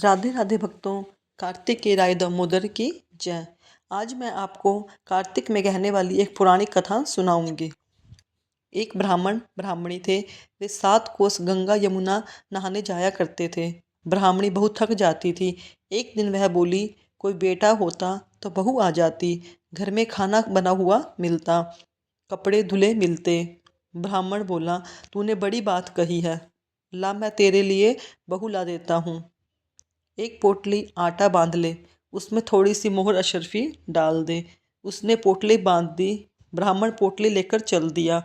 राधे राधे भक्तों, कार्तिक के राय दामोदर की जय। आज मैं आपको कार्तिक में कहने वाली एक पुरानी कथा सुनाऊंगी। एक ब्राह्मण ब्राह्मणी थे। वे 7 कोस गंगा यमुना नहाने जाया करते थे। ब्राह्मणी बहुत थक जाती थी। एक दिन वह बोली, कोई बेटा होता तो बहू आ जाती, घर में खाना बना हुआ मिलता, कपड़े धुले मिलते। ब्राह्मण बोला, तूने बड़ी बात कही है, ला मैं तेरे लिए बहू ला देता हूँ। एक पोटली आटा बांध ले, उसमें थोड़ी सी मोहर अशर्फी डाल दे। उसने पोटली बांध दी। ब्राह्मण पोटली लेकर चल दिया।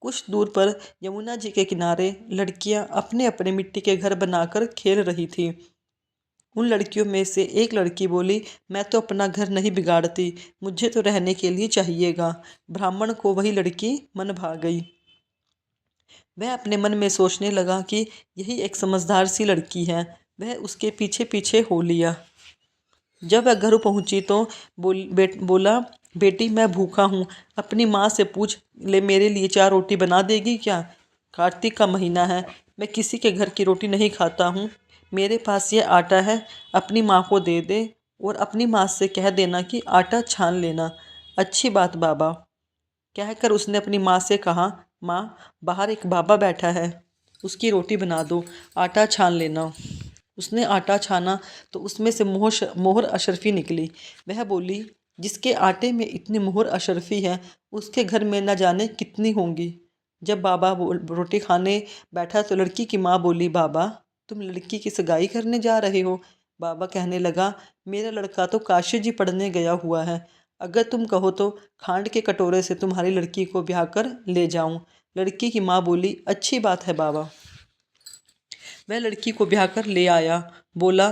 कुछ दूर पर यमुना जी के किनारे लड़कियां अपने अपने मिट्टी के घर बनाकर खेल रही थी। उन लड़कियों में से एक लड़की बोली, मैं तो अपना घर नहीं बिगाड़ती, मुझे तो रहने के लिए चाहिएगा। ब्राह्मण को वही लड़की मन भा गई। वह अपने मन में सोचने लगा कि यही एक समझदार सी लड़की है। वह उसके पीछे पीछे हो लिया। जब वह घर पहुंची तो बोला, बेटी मैं भूखा हूँ, अपनी माँ से पूछ ले मेरे लिए 4 रोटी बना देगी क्या। कार्तिक का महीना है, मैं किसी के घर की रोटी नहीं खाता हूँ। मेरे पास ये आटा है, अपनी माँ को दे दे और अपनी माँ से कह देना कि आटा छान लेना। अच्छी बात बाबा, कहकर उसने अपनी माँ से कहा, माँ बाहर एक बाबा बैठा है, उसकी रोटी बना दो, आटा छान लेना। उसने आटा छाना तो उसमें से मोहर अशरफी निकली। वह बोली, जिसके आटे में इतनी मोहर अशरफी है, उसके घर में न जाने कितनी होंगी। जब बाबा रोटी खाने बैठा तो लड़की की माँ बोली, बाबा तुम लड़की की सगाई करने जा रहे हो। बाबा कहने लगा, मेरा लड़का तो काशी जी पढ़ने गया हुआ है, अगर तुम कहो तो खांड के कटोरे से तुम्हारी लड़की को ब्याह कर ले जाऊं। लड़की की माँ बोली, अच्छी बात है बाबा। वह लड़की को ब्याह कर ले आया। बोला,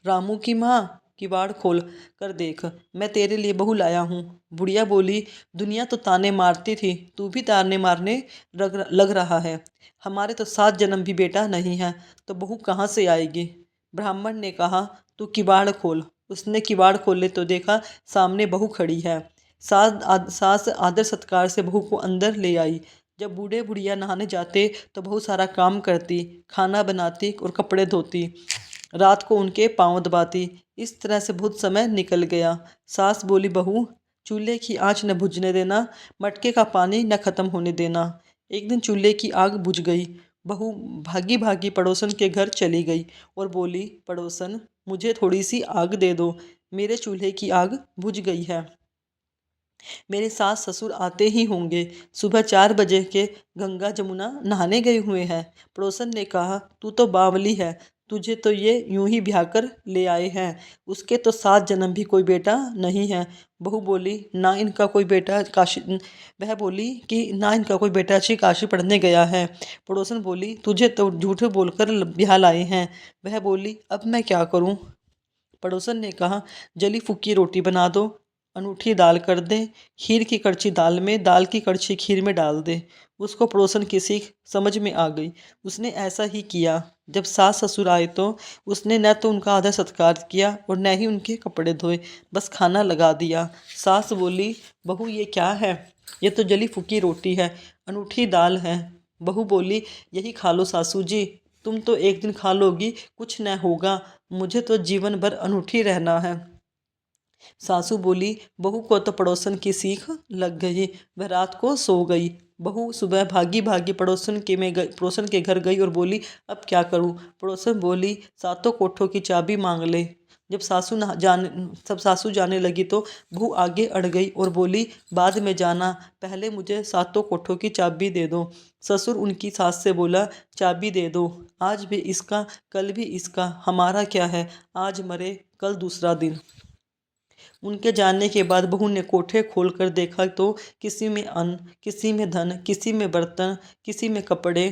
रामू की माँ किवाड़ खोल कर देख, मैं तेरे लिए बहू लाया हूँ। बुढ़िया बोली, दुनिया तो ताने मारती थी, तू भी ताने मारने लग रहा है। हमारे तो 7 जन्म भी बेटा नहीं है, तो बहू कहाँ से आएगी। ब्राह्मण ने कहा, तू किवाड़ खोल। उसने किवाड़ खोले तो देखा सामने बहू खड़ी है। सास आदर सत्कार से बहू को अंदर ले आई। जब बूढ़े बुढ़िया नहाने जाते तो बहुत सारा काम करती, खाना बनाती और कपड़े धोती, रात को उनके पाँव दबाती। इस तरह से बहुत समय निकल गया। सास बोली, बहू चूल्हे की आंच न बुझने देना, मटके का पानी न खत्म होने देना। एक दिन चूल्हे की आग बुझ गई। बहू भागी भागी पड़ोसन के घर चली गई और बोली, पड़ोसन मुझे थोड़ी सी आग दे दो, मेरे चूल्हे की आग बुझ गई है। मेरे सास ससुर आते ही होंगे, सुबह 4 बजे के गंगा जमुना नहाने गए हुए हैं। पड़ोसन ने कहा, तू तो बावली है, तुझे तो ये यूं ही ब्याह कर ले आए हैं, उसके तो 7 जन्म भी कोई बेटा नहीं है। बहू बोली, ना इनका कोई बेटा काशी वह बोली कि ना इनका कोई बेटा अच्छी काशी पढ़ने गया है। पड़ोसन बोली, तुझे तो झूठ बोलकर ब्याह लाए हैं। वह बोली, अब मैं क्या करूं। पड़ोसन ने कहा, जली फूकी रोटी बना दो, अनूठी दाल कर दे, खीर की कड़छी दाल में, दाल की कड़छी खीर में डाल दे। उसको पड़ोसन की सीख समझ में आ गई। उसने ऐसा ही किया। जब सास ससुर आए तो उसने न तो उनका आदर सत्कार किया और न ही उनके कपड़े धोए, बस खाना लगा दिया। सास बोली, बहू ये क्या है, ये तो जली फूकी रोटी है, अनूठी दाल है। बहू बोली, यही खा लो सासू जी, तुम तो एक दिन खा लोगी, कुछ न होगा, मुझे तो जीवन भर अनूठी रहना है। सासू बोली, बहू को तो पड़ोसन की सीख लग गई, वह रात को सो गई। बहू सुबह भागी भागी पड़ोसन के घर गई और बोली, अब क्या करूं। पड़ोसन बोली, 7 कोठों की चाबी मांग ले। जब सासू जाने लगी तो बहू आगे अड़ गई और बोली, बाद में जाना, पहले मुझे 7 कोठों की चाबी दे दो। ससुर उनकी सास से बोला, चाबी दे दो, आज भी इसका कल भी इसका, हमारा क्या है, आज मरे कल दूसरा दिन। उनके जाने के बाद बहू ने कोठे खोल कर देखा तो किसी में अन्न, किसी में धन, किसी में बर्तन, किसी में कपड़े,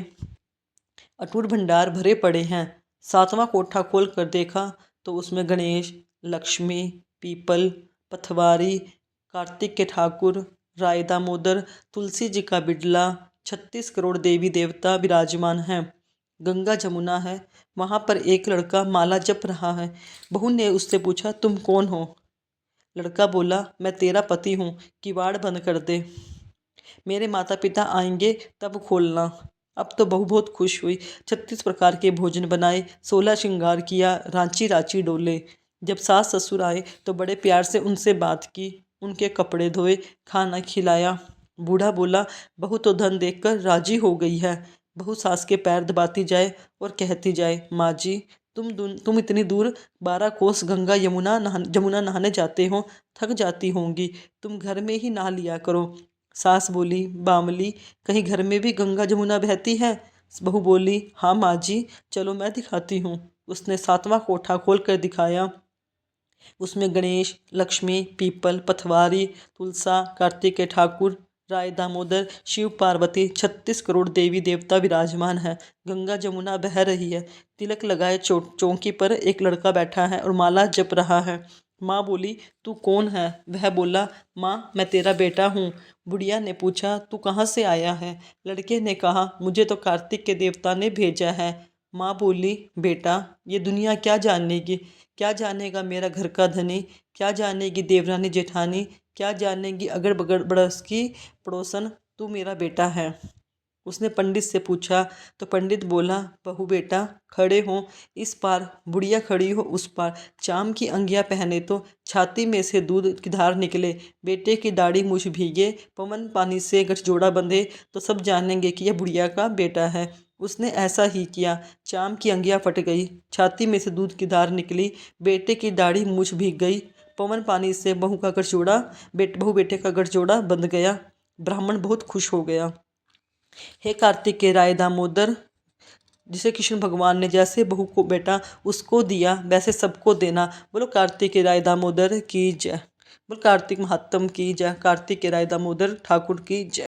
अटूट भंडार भरे पड़े हैं। 7वां कोठा खोल कर देखा तो उसमें गणेश, लक्ष्मी, पीपल, पथवारी, कार्तिक के ठाकुर, राय दामोदर, तुलसी जी का बिडला, 36 करोड़ देवी देवता विराजमान हैं। गंगा जमुना है, वहाँ पर एक लड़का माला जप रहा है। बहू ने उससे पूछा, तुम कौन हो। लड़का बोला, मैं तेरा पति हूँ, किवाड़ बंद कर दे, मेरे माता पिता आएंगे तब खोलना। अब तो बहू बहुत खुश हुई। 36 प्रकार के भोजन बनाए, 16 श्रृंगार किया, रांची रांची डोले। जब सास ससुर आए तो बड़े प्यार से उनसे बात की, उनके कपड़े धोए, खाना खिलाया। बूढ़ा बोला, बहू तो धन देखकर राजी हो गई है। बहू सास के पैर दबाती जाए और कहती जाए, माँ जी, तुम इतनी दूर 12 कोस गंगा जमुना नहाने जाते हो, थक जाती होंगी, तुम घर में ही नहा लिया करो। सास बोली, बामली, कहीं घर में भी गंगा जमुना बहती है? बहू बोली, हाँ माँ जी, चलो मैं दिखाती हूँ। उसने 7वां कोठा खोल कर दिखाया। उसमें गणेश, लक्ष्मी, पीपल, पथवारी, तुलसा, कार्तिकेय ठाकुर, राय दामोदर, शिव पार्वती, 36 करोड़ देवी देवता विराजमान है। गंगा जमुना बह रही है। तिलक लगाए चौकी पर एक लड़का बैठा है और माला जप रहा है। माँ बोली, तू कौन है? वह बोला, माँ मैं तेरा बेटा हूँ। बुढ़िया ने पूछा, तू कहाँ से आया है? लड़के ने कहा, मुझे तो कार्तिक के देवता ने भेजा है। माँ बोली, बेटा ये दुनिया क्या जानेगी? क्या जानेगा मेरा घर का धनी? क्या जानेगी देवरानी जेठानी? क्या जानेगी अगल बगल बड़ोस की पड़ोसन? तू मेरा बेटा है। उसने पंडित से पूछा तो पंडित बोला, बहू बेटा खड़े हो, इस पार बुढ़िया खड़ी हो उस पार। चाम की अंगियां पहने तो छाती में से दूध की धार निकले, बेटे की दाढ़ी मूछ भीगे, पवन पानी से गठजोड़ा बंधे तो सब जानेंगे कि यह बुढ़िया का बेटा है। उसने ऐसा ही किया। चाम की अंगियां फट गई, छाती में से दूध की धार निकली, बेटे की दाढ़ी मूछ भीग गई, पवन पानी से बहू बेटे का गठजोड़ा बंध गया। ब्राह्मण बहुत खुश हो गया। हे कार्तिक के राय दामोदर, जिसे कृष्ण भगवान ने जैसे बहू को बेटा उसको दिया वैसे सबको देना। बोलो कार्तिक के राय दामोदर की जय। बोलो कार्तिक महात्म की जय। कार्तिक के राय दामोदर ठाकुर की जय।